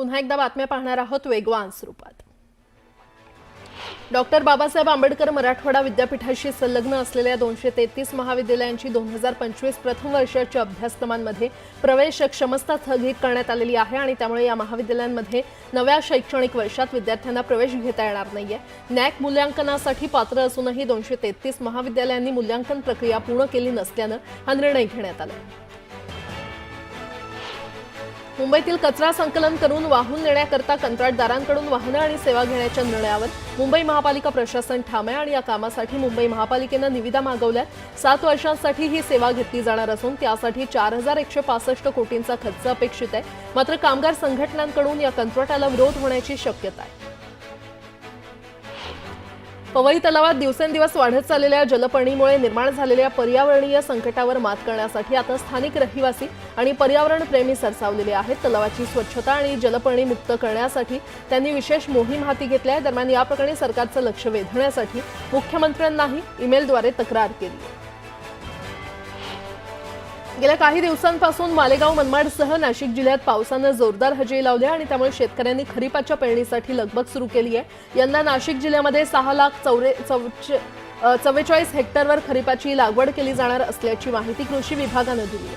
पुन्हा एकदा बातम्या पाहणार आहोत वेगवान स्वरूपात। डॉक्टर बाबासाहेब आंबेडकर मराठवाडा विद्यापीठाशी संलग्न असलेल्या 233 महाविद्यालयांची 2025 प्रथम वर्षाच्या अभ्यासक्रमांमध्ये प्रवेश क्षमता स्थगित करण्यात आलेली आहे आणि त्यामुळे या महाविद्यालयांमध्ये नव्या शैक्षणिक वर्षात विद्यार्थ्यांना प्रवेश घेता येणार नाहीये। नॅक मूल्यांकनासाठी पात्र असूनही 233 महाविद्यालयांनी मूल्यांकन प्रक्रिया पूर्ण केली नसल्याने हा निर्णय घेण्यात आला। मुंबईतील कचरा संकलन करून वाहून नेण्याकरता कंत्राटदारांकडून वाहने आणि सेवा घेण्याच्या निर्णयावर मुंबई महापालिका प्रशासन ठाम आहे आणि या कामासाठी मुंबई महापालिकेने निविदा मागवल्यात। 7 वर्षांसाठी ही सेवा घेतली जाणार असून त्यासाठी 4165 कोटींचा खर्च अपेक्षित आहे। मात्र कामगार संघटनांकडून या कंत्राटाला विरोध होण्याची शक्यता आहे। पवई तलावात दिवसेंदिवस वाढत चाललेल्या जलपर्णीमुळे निर्माण झालेल्या पर्यावरणीय संकटावर मात करण्यासाठी आता स्थानिक रहिवासी आणि पर्यावरणप्रेमी सरसावलेले आहेत। तलावाची स्वच्छता आणि जलपर्णी मुक्त करण्यासाठी त्यांनी विशेष मोहीम हाती घेतली आहे। दरम्यान या प्रकरणी सरकारचं लक्ष वेधण्यासाठी मुख्यमंत्र्यांनाही ईमेलद्वारे तक्रार केली आहे। गेल्या काही दिवसांपासून मालेगाव मनमाडसह नाशिक जिल्ह्यात पावसाने जोरदार हजेरी लावली आणि त्यामुळे शेतकऱ्यांनी खरीपाच्या पेरणीसाठी लगबग सुरू केली आहे। यंदा नाशिक जिल्ह्यामध्ये 6,44,044 हेक्टरवर खरीपाची लागवड केली जाणार असल्याची माहिती कृषी विभागाने दिली आहे।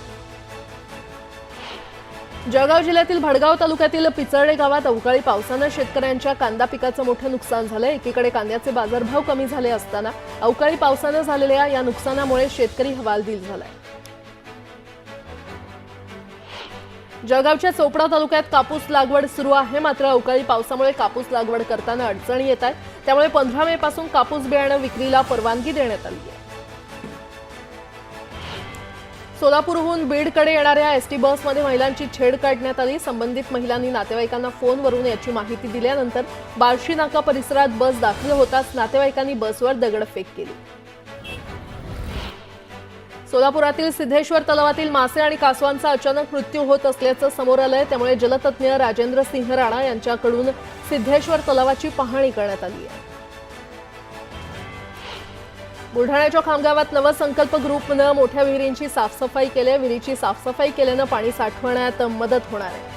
जळगाव जिल्ह्यातील भडगाव तालुक्यातील पिचर्डे गावात अवकाळी पावसाने शेतकऱ्यांच्या कांदा पिकाचं मोठं नुकसान झालं। एकीकडे कांद्याचे बाजारभाव कमी झाले असताना अवकाळी पावसाने झालेल्या या नुकसानामुळे शेतकरी हवालदिल झालाय। जळगावच्या चोपडा तालुक्यात कापूस लागवड सुरू आहे, मात्र अवकाळी पावसामुळे कापूस लागवड करताना अडचणी येत आहेत। त्यामुळे 15 मे पासून कापूस बियाणे विक्रीला परवानगी देण्यात आली आहे। सोलापूरहून बीडकडे येणाऱ्या एसटी बसमध्ये महिलांची छेड काढण्यात आली। संबंधित महिलांनी नातेवाईकांना फोनवरून याची माहिती दिल्यानंतर बार्शी नाका परिसरात बस दाखल होताच नातेवाईकांनी बसवर दगडफेक केली। सोलापुरातील सिद्धेश्वर तलावातील मासे आणि कासवांचा अचानक मृत्यू होत असल्याचं समोर आलंय। त्यामुळे जलतज्ञ राजेंद्र सिंह राणा यांच्याकडून सिद्धेश्वर तलावाची पाहणी करण्यात आली आहे। बुलढाण्याच्या खामगावात नवसंकल्प ग्रुपने मोठ्या विहिरींची साफसफाई केली। विहिरीची साफसफाई केल्याने पाणी साठवण्यात मदत होणार आहे।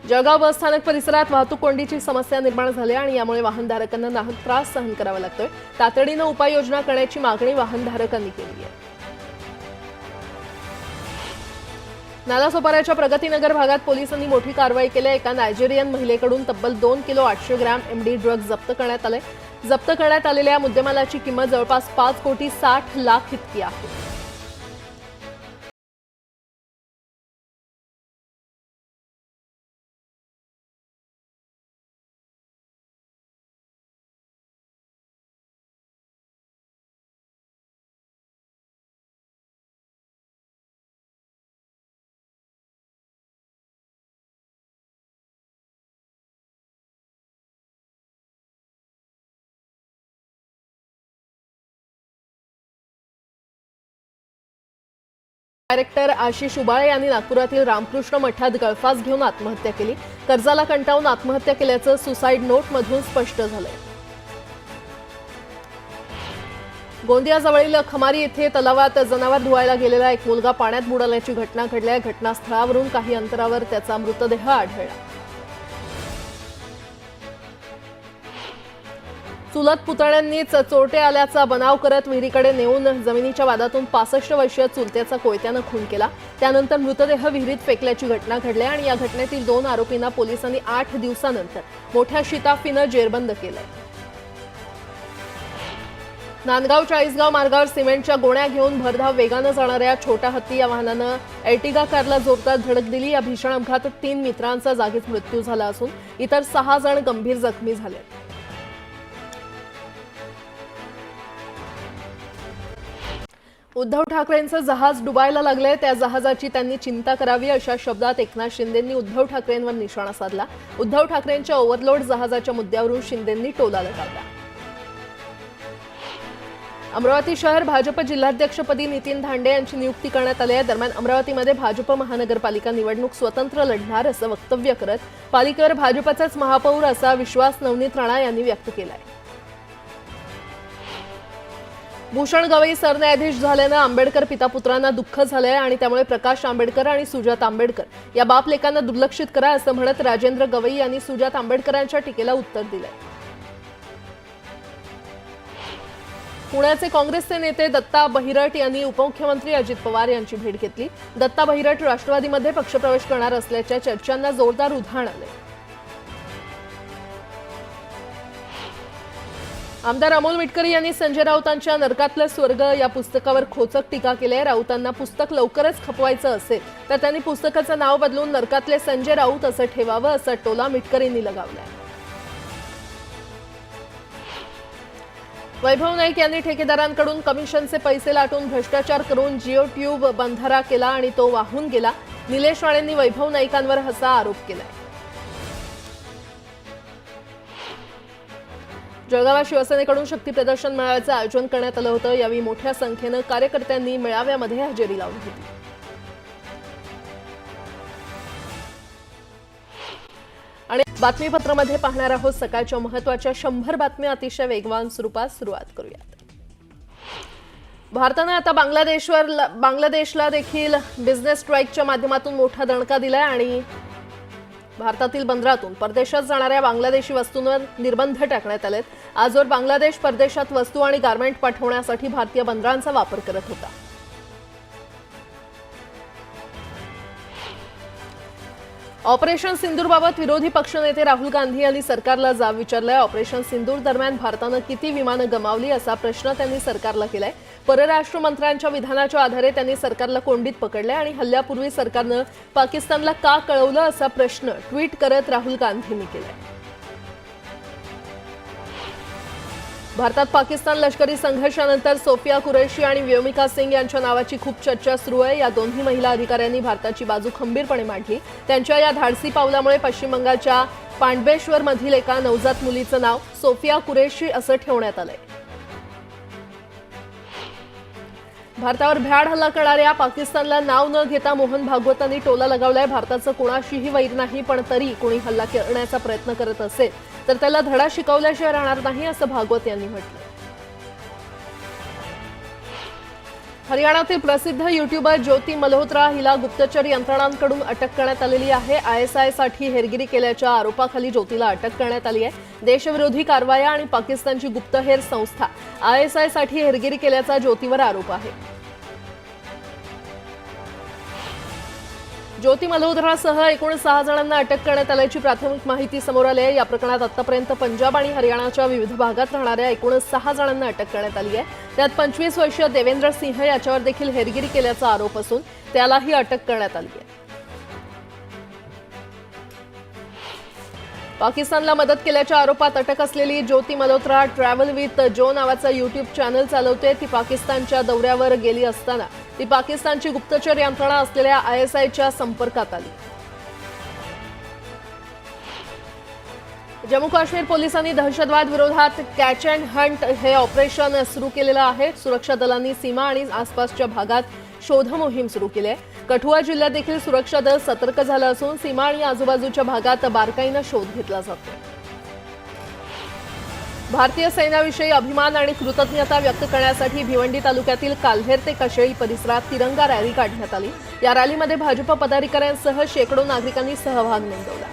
जळगाव बस स्थानक परिसरात वाहतूक कोंडीची समस्या निर्माण झाली आणि यामुळे वाहनधारकांना नाहक त्रास सहन करावा लागतोय। तातडीने उपाययोजना करण्याची मागणी वाहनधारकांनी केली आहे। नालासोपाऱ्याच्या प्रगतीनगर भागात पोलिसांनी मोठी कारवाई केली। एका नायजेरियन महिलेकडून तब्बल 2 किलो 800 ग्रॅम एमडी ड्रग्ज जप्त करण्यात आले। जप्त करण्यात आलेल्या मुद्देमालाची किंमत जवळपास 5,60,00,000 इतकी आहे। डायरेक्टर आशिष उबाळे यांनी नागपुरातील रामकृष्ण मठात गळफास घेऊन आत्महत्या केली। कर्जाला कंटाळून आत्महत्या केल्याचं सुसाईड नोटमधून स्पष्ट झालंय। गोंदियाजवळील खमारी येथे तलावात जनावर धुवायला गेलेला एक मुलगा पाण्यात बुडाल्याची घटना घडली आहे। घटनास्थळावरून काही अंतरावर त्याचा मृतदेह आढळला। चुलत पुतण्यांनीच चोरटे आल्याचा बनाव करत विहिरीकडे नेऊन जमिनीच्या वादातून 65 वर्षीय चुलत्याचा कोयत्याने खून केला। त्यानंतर मृतदेह विहिरीत फेकल्याची घटना घडली आणि या घटनेतील 2 आरोपींना पोलिसांनी 8 दिवसानंतर मोठ्या शिताफीने जेरबंद केलंय। नांदगाव चाळीसगाव मार्गावर सिमेंटच्या गोण्या घेऊन भरधाव वेगाने जाणाऱ्या छोटा हत्ती या वाहनाने एर्टिगा कारला जोरदार धडक दिली। या भीषण अपघातात 3 मित्रांचा जागीच मृत्यू झाला असून इतर 6 जण गंभीर जखमी झाले। उद्धव ठाकरेंचं जहाज डुबायला लागलंय, त्या जहाजाची त्यांनी चिंता करावी अशा शब्दात एकनाथ शिंदेंनी उद्धव ठाकरेंवर निशाणा साधला। उद्धव ठाकरेंच्या ओव्हरलोड जहाजाच्या मुद्द्यावरून शिंदेंनी टोला लगावला। अमरावती शहर भाजप जिल्हाध्यक्षपदी नितीन धांडे यांची नियुक्ती करण्यात आली आहे। दरम्यान अमरावतीमध्ये भाजप महानगरपालिका निवडणूक स्वतंत्र लढणार असं वक्तव्य करत पालिकेवर भाजपचाच महापौर असा विश्वास नवनीत राणा यांनी व्यक्त केलाय। भूषण गवई सरन्यायाधीश झाल्यानं आंबेडकर पितापुत्रांना दुःख झालंय आणि त्यामुळे प्रकाश आंबेडकर आणि सुजात आंबेडकर या बाप लेकांना दुर्लक्षित करा असं म्हणत राजेंद्र गवई यांनी सुजात आंबेडकरांच्या टीकेला उत्तर दिलंय. पुण्याचे काँग्रेसचे नेते दत्ता बहिरट यांनी उपमुख्यमंत्री अजित पवार यांची भेट घेतली. दत्ता बहिरट राष्ट्रवादीमध्ये पक्षप्रवेश करणार असल्याच्या चर्चांना जोरदार उधाण आले. आमदार अमोल मिटकरी यांनी संजय राऊतांच्या नरकातलं स्वर्ग या पुस्तकावर खोचक टीका केली आहे. राऊतांना पुस्तक लवकरच खपवायचं असेल तर त्यांनी पुस्तकाचं नाव बदलून नरकातले संजय राऊत असं ठेवावं असा टोला मिटकरींनी लगावलाय. वैभव नाईक यांनी ठेकेदारांकडून कमिशनचे पैसे लाटून भ्रष्टाचार करून जिओ ट्यूब बंधारा केला आणि तो वाहून गेला. निलेश राणेंनी वैभव नाईकांवर असा आरोप केलाय. जळगावात शिवसेनेकडून शक्ती प्रदर्शन मेळाव्याचं आयोजन करण्यात आलं होतं. यावेळी मोठ्या संख्येनं कार्यकर्त्यांनी मेळाव्यामध्ये हजेरी लावली होती. आणि बातमीपत्रामध्ये पाहणार आहोत सकाळच्या महत्त्वाच्या 100 बातम्या अतिशय वेगवान स्वरूपात. सुरुवात करूयात. भारतानं आता बांगलादेशला देखील बिझनेस स्ट्राईकच्या माध्यमातून मोठा दणका दिलाय आणि भारतातील बंदरातून परदेशात जाणाऱ्या बांगलादेशी वस्तूंवर निर्बंध टाकण्यात आलेत. आजवर बांगलादेश परदेशात वस्तू आणि गारमेंट पाठवण्यासाठी भारतीय बंदरांचा वापर करत होता. ऑपरेशन सिंदूरबाबत विरोधी पक्षनेते राहुल गांधी यांनी सरकारला जाब विचारलाय. ऑपरेशन सिंदूर दरम्यान भारतानं किती विमानं गमावली असा प्रश्न त्यांनी सरकारला केलाय. परराष्ट्र मंत्र्यांच्या विधानाच्या आधारे त्यांनी सरकारला कोंडीत पकडले आणि हल्ल्यापूर्वी सरकारनं पाकिस्तानला का कळवलं असा प्रश्न ट्विट करत राहुल गांधींनी केलाय. भारतात पाकिस्तान लष्करी संघर्षानंतर सोफिया कुरैशी आणि व्योमिका सिंग यांच्या नावाची खूप चर्चा सुरू आहे. या दोन्ही महिला अधिकाऱ्यांनी भारताची बाजू खंबीरपणे मांडली. त्यांच्या या धाडसी पावलामुळे पश्चिम बंगालच्या पांडवेश्वर मधील एका नवजात मुलीचं नाव सोफिया कुरैशी असं ठेवण्यात आलंय. भारतावर भ्याड हल्ला करणाऱ्या पाकिस्तानला नाव न घेता मोहन भागवतांनी टोला लगावलाय. भारताचं कोणाशीही वैर नाही, पण तरी कोणी हल्ला करण्याचा प्रयत्न करत असेल तर त्याला धडा शिकवल्याशिवाय राहणार नाही असं भागवत यांनी म्हटलं. हरियाणातील प्रसिद्ध युट्यूबर ज्योती मल्होत्रा हिला गुप्तचर यंत्रणांकडून अटक करण्यात आलेली आहे. ISI साठी हेरगिरी केल्याच्या आरोपाखाली ज्योतीला अटक करण्यात आली आहे. देशविरोधी कारवाया आणि पाकिस्तानची गुप्तहेर संस्था ISI साठी हेरगिरी केल्याचा ज्योतीवर आरोप आहे. ज्योती मल्होत्रासह एकूण 6 जणांना अटक करण्यात आल्याची प्राथमिक माहिती समोर आली आहे. या प्रकरणात आतापर्यंत पंजाब आणि हरियाणाच्या विविध भागात राहणाऱ्या एकूण 6 जणांना अटक करण्यात आली आहे. त्यात 25 वर्षीय देवेंद्र सिंह याच्यावर देखील हेरगिरी केल्याचा आरोप असून त्यालाही अटक करण्यात आली आहे. पाकिस्तानला मदत केल्याच्या आरोपात अटक असलेली ज्योती मल्होत्रा ट्रॅव्हल विथ जो नावाचा युट्यूब चॅनल चालवते. ती पाकिस्तानच्या दौऱ्यावर गेली असताना ती पाकिस्तानची गुप्तचर यंत्रणा असलेल्या ISIच्या संपर्कात आली. जम्मू काश्मीर पोलिसांनी दहशतवाद विरोधात कॅच अँड हंट हे ऑपरेशन सुरू केलेलं आहे. सुरक्षा दलांनी सीमा आणि आसपासच्या भागात शोध मोहीम सुरू केली आहे. कठुआ जिल्ह्यात देखील सुरक्षा दल सतर्क झालं असून सीमा आणि आजूबाजूच्या भागात बारकाईनं शोध घेतला जातो. भारतीय सैन्याविषयी अभिमान आणि कृतज्ञता व्यक्त करण्यासाठी भिवंडी तालुक्यातील काल्हेर ते कशेळी परिसरात तिरंगा रॅली काढण्यात आली. या रॅलीमध्ये भाजप पदाधिकाऱ्यांसह शेकडो नागरिकांनी सहभाग नोंदवला.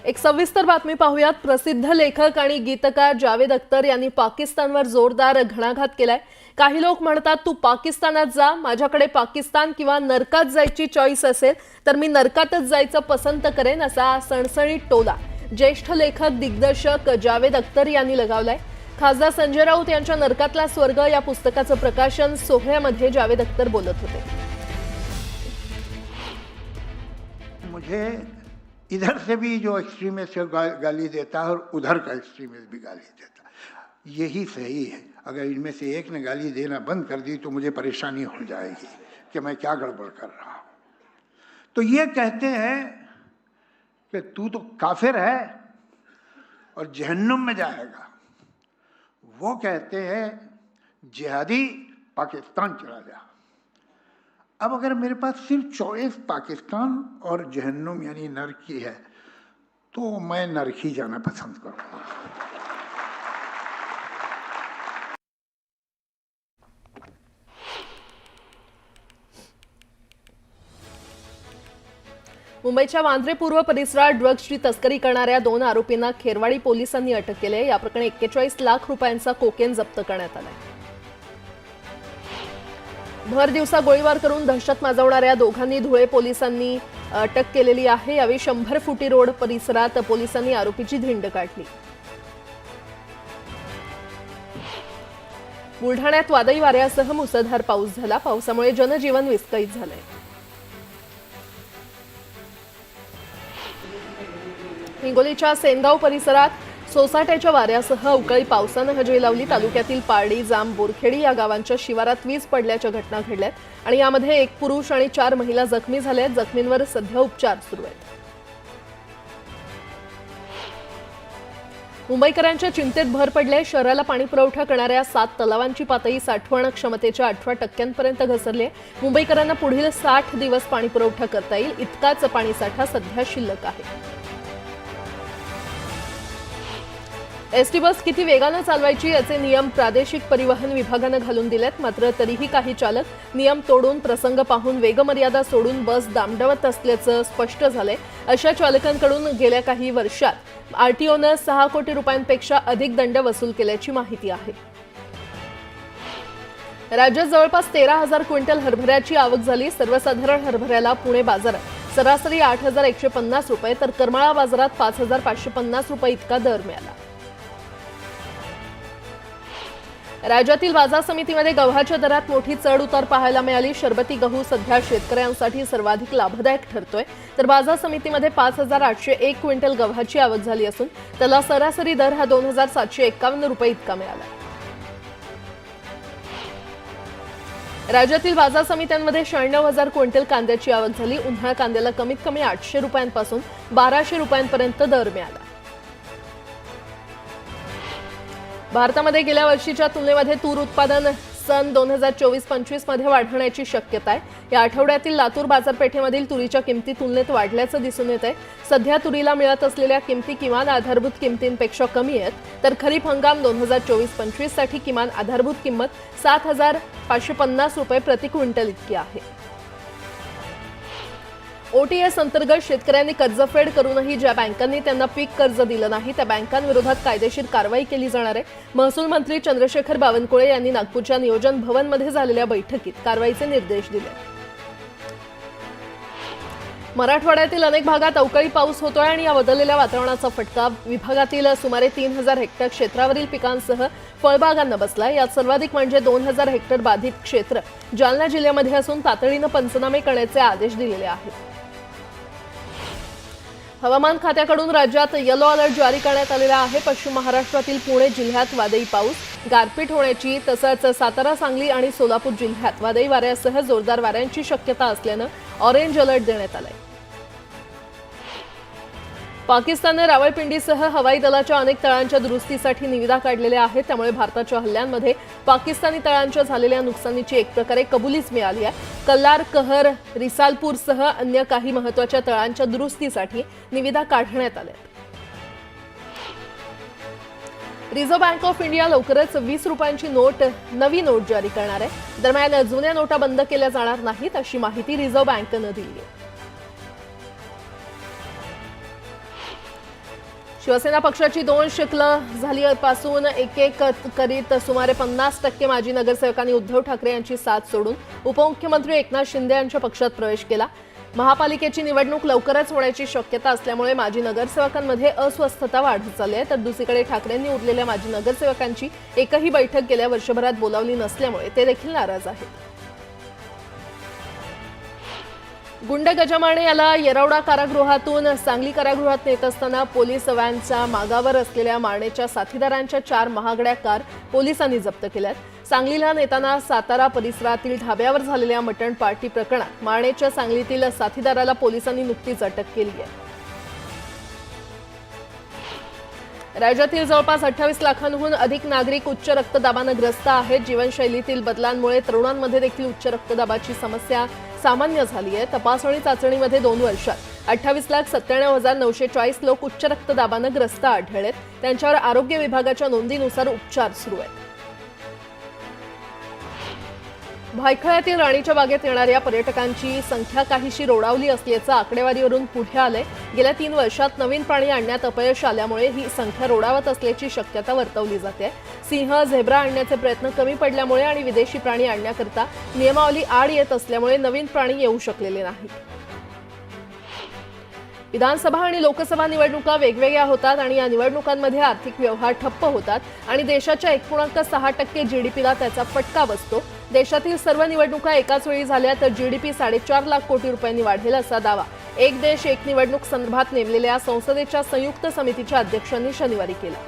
एक सविस्तर बातमी पाहूयात. प्रसिद्ध लेखक आणि गीतकार जावेद अख्तर यांनी पाकिस्तानवर जोरदार घणाघात केलाय. काही लोक म्हणतात तू पाकिस्तानात जा, माझ्याकडे पाकिस्तान किंवा नरकात जायची चॉईस असेल तर मी नरकातच जायचं पसंत करेन असा सणसणीत टोला ज्येष्ठ लेखक दिग्दर्शक जावेद अख्तर यांनी लगावलाय. खासदार संजय राऊत यांच्या नरकातला स्वर्ग या पुस्तकाचं प्रकाशन सोहळ्यामध्ये जावेद अख्तर बोलत होते. मुझे इधर से भी जो एक्सट्रीमिस्ट गाली देता है और उधर का एक्सट्रीमिस्ट भी गाली देता है, यही सही है. अगर इनमें से एक ने गाली देना बंद कर दी तो मुझे परेशानी हो जाएगी कि मैं क्या गड़बड़ कर रहा हूँ. तो ये कहते हैं कि तू तो काफिर है और जहन्नुम में जाएगा. वो कहते हैं जिहादी पाकिस्तान चला जा. अब अगर मेरे पास सिर्फ चॉइस पाकिस्तान और जहन्नुम यानी नर्क की है तो मैं नरखी जाना पसंद करूँगा। मुंबईच्या वांद्रे पूर्व परिसरात ड्रग्जची तस्करी करणाऱ्या 2 आरोपींना खेरवाडी पोलिसांनी अटक केली आहे। या प्रकरणी 41 लाख रुपयांचा कोकेन जप्त करण्यात आलाय। भर दिवसा गोळीबार करून दहशत माजवणाऱ्या दोघांनी धुळे पोलिसांनी अटक केलेली आहे। यावेळी 100 फुटी रोड परिसरात पोलिसांनी आरोपीची धिंड काढली। बुलढाण्यात वादळी वाऱ्यासह मुसळधार पाऊस झाला। पावसामुळे जनजीवन विस्कळीत झालंय। हिंगोलीच्या सेनगाव परिसरात सोसाट्याच्या वाऱ्यासह अवकाळी पावसानं हजेरी लावली। तालुक्यातील पारडी, जाम, बोरखेडी या गावांच्या शिवारात वीज पडल्याच्या घटना घडल्यात आणि यामध्ये 1 पुरुष आणि 4 महिला जखमी झाल्या आहेत। जखमींवर सध्या उपचार सुरू आहेत। मुंबईकरांच्या चिंतेत भर पडली आहे। शहराला पाणी पुरवठा करणाऱ्या 7 तलावांची पातळी साठवण क्षमतेच्या 18% घसरली आहे। मुंबईकरांना पुढील 60 दिवस पाणी पुरवठा करता येईल इतकाच पाणीसाठा सध्या शिल्लक आहे। एसटी बस किती वेगाने चालवायची याचे नियम प्रादेशिक परिवहन विभागाने घालून दिलेत। मात्र तरीही काही चालक नियम तोडून प्रसंग पाहून वेगमर्यादा सोडून बस दामडवत असल्याचं स्पष्ट झालंय। अशा चालकांकडून गेल्या काही वर्षात आरटीओने 6 कोटी रुपयांपेक्षा अधिक दंड वसूल केल्याची माहिती आहे। राज्यात जवळपास 13,000 क्विंटल हरभऱ्याची आवक झाली। सर्वसाधारण हरभऱ्याला पुणे बाजारात सरासरी 8,150 रुपये तर करमाळा बाजारात 5,550 रुपये इतका दर मिळाला। राज्यातील बाजार समितीमध्ये गव्हाच्या दरात मोठी चढ उतार पाहायला मिळाली। शरबती गहू सध्या शेतकऱ्यांसाठी सर्वाधिक लाभदायक ठरतोय, तर बाजार समितीमध्ये 5,801 क्विंटल गव्हाची आवक झाली असून त्याला सरासरी दर हा 2,751 रुपये इतका मिळाला। राज्यातील बाजार समित्यांमध्ये 96,000 क्विंटल कांद्याची आवक झाली। उन्हाळ कांद्याला कमीत कमी 800 रुपयांपासून 1,200 रुपयांपर्यंत दर मिळाला। भारतामध्ये गेल्या वर्षीच्या तुलनेमध्ये तूर उत्पादन सन 2024-25 मध्ये वाढण्याची शक्यता आहे। या आठवड्यातील लातूर बाजारपेठेमधील तुरीच्या किमती तुलनेत वाढल्याचं दिसून येत आहे। सध्या तुरीला मिळत असलेल्या किमती किमान आधारभूत किमतींपेक्षा कमी आहेत, तर खरीप हंगाम 2024-25 साठी किमान आधारभूत किंमत 7,550 रुपये प्रति क्विंटल इतकी आहे। ओटीएस अंतर्गत शेतकऱ्यांनी कर्जफेड करूनही ज्या बँकांनी त्यांना पीक कर्ज दिलं नाही त्या बँकांविरोधात कायदेशीर कारवाई केली जाणार आहे। महसूल मंत्री चंद्रशेखर बावनकुळे यांनी नागपूरच्या नियोजन भवनमध्ये झालेल्या बैठकीत कारवाईचे निर्देश दिले। मराठवाड्यातील अनेक भागात अवकाळी पाऊस होतोय आणि या बदललेल्या वातावरणाचा फटका विभागातील सुमारे 3,000 हेक्टर क्षेत्रावरील पिकांसह फळबागांना बसलाय। यात सर्वाधिक म्हणजे 2,000 हेक्टर बाधित क्षेत्र जालना जिल्ह्यामध्ये असून तातडीने पंचनामे करण्याचे आदेश दिलेले आहेत। हवामान खात्याकडून राज्यात येलो अलर्ट जारी करण्यात आलेला आहे। पश्चिम महाराष्ट्रातील पुणे जिल्ह्यात वादळी पाऊस, गारपीट होण्याची तसंच सातारा, सांगली आणि सोलापूर जिल्ह्यात वादळी वाऱ्यासह जोरदार वाऱ्यांची शक्यता असल्यानं ऑरेंज अलर्ट देण्यात आलाय। पाकिस्तानने रावळपिंडीसह हवाई दलाच्या अनेक तळांच्या दुरुस्तीसाठी निविदा काढलेल्या आहेत। त्यामुळे भारताच्या हल्ल्यांमध्ये पाकिस्तानी तळांच्या झालेल्या नुकसानीची एक प्रकारे कबुलीच मिळाली आहे। कल्लार, कहर, रिसालपूरसह अन्य काही महत्त्वाच्या तळांच्या दुरुस्तीसाठी निविदा काढण्यात आल्या। रिझर्व्ह बँक ऑफ इंडिया लवकरच 20 रुपयांची नवी नोट जारी करणार आहे। दरम्यान जुन्या नोटा बंद केल्या जाणार नाहीत अशी माहिती रिझर्व्ह बँकेनं दिली आहे। शिवसेना पक्षाची 2 शिकलं झाल्यापासून एक करीत सुमारे 50% माजी नगरसेवकांनी उद्धव ठाकरे यांची साथ सोडून उपमुख्यमंत्री एकनाथ शिंदे यांच्या पक्षात प्रवेश केला। महापालिकेची निवडणूक लवकरच होण्याची शक्यता असल्यामुळे माजी नगरसेवकांमध्ये अस्वस्थता वाढत चालली आहे, तर दुसरीकडे ठाकरेंनी उरलेल्या माजी नगरसेवकांची एकही बैठक गेल्या वर्षभरात बोलावली नसल्यामुळे ते देखील नाराज आहेत। गुंड गजामाने याला येरवडा कारागृहातून सांगली कारागृहात नेत असताना पोलीस व्हॅनच्या मागावर असलेल्या मानेच्या साथीदारांच्या 4 महागड्या कार पोलिसांनी जप्त केल्यात। सांगलीला नेताना सातारा परिसरातील ढाब्यावर झालेल्या मटण पार्टी प्रकरणात मानेच्या सांगलीतील साथीदाराला पोलिसांनी नुकतीच अटक केली आहे। राज्यातील जवळपास 28 लाखांहून अधिक नागरिक उच्च रक्तदाबाने ग्रस्त आहेत। जीवनशैलीतील बदलांमुळे तरुणांमध्ये देखील उच्च रक्तदाबाची समस्या सामान्य झाली आहे। तपासणी चाचणीमध्ये 2 वर्षात 28,97,940 लोक उच्च रक्तदाबानं ग्रस्त आढळलेत. त्यांच्यावर आरोग्य विभागाच्या नोंदीनुसार उपचार सुरू आहेत. भायखळ्यातील राणीच्या बागेत येणाऱ्या पर्यटकांची संख्या काहीशी रोडावली असल्याचं आकडेवारीवरून पुढे आलंय. गेल्या 3 वर्षात नवीन प्राणी आणण्यात अपयश आल्यामुळे ही संख्या रोडावत असल्याची शक्यता वर्तवली जाते. सिंह, झेब्रा आणण्याचे प्रयत्न कमी पडल्यामुळे आणि विदेशी प्राणी आणण्याकरता नियमावली आड येत असल्यामुळे नवीन प्राणी येऊ शकलेले नाहीत. विधानसभा आणि लोकसभा निवडणुका वेगवेगळ्या होतात आणि या निवडणुकांमध्ये आर्थिक व्यवहार ठप्प होतात आणि देशाच्या 1.6% जीडीपीला त्याचा फटका बसतो. देशातील सर्व निवडणुका एकाच वेळी झाल्या तर जीडीपी 4.5 लाख कोटी रुपयांनी वाढेल असा दावा एक देश एक निवडणूक संदर्भात नेमलेल्या संसदेच्या संयुक्त समितीच्या अध्यक्षांनी शनिवारी केला.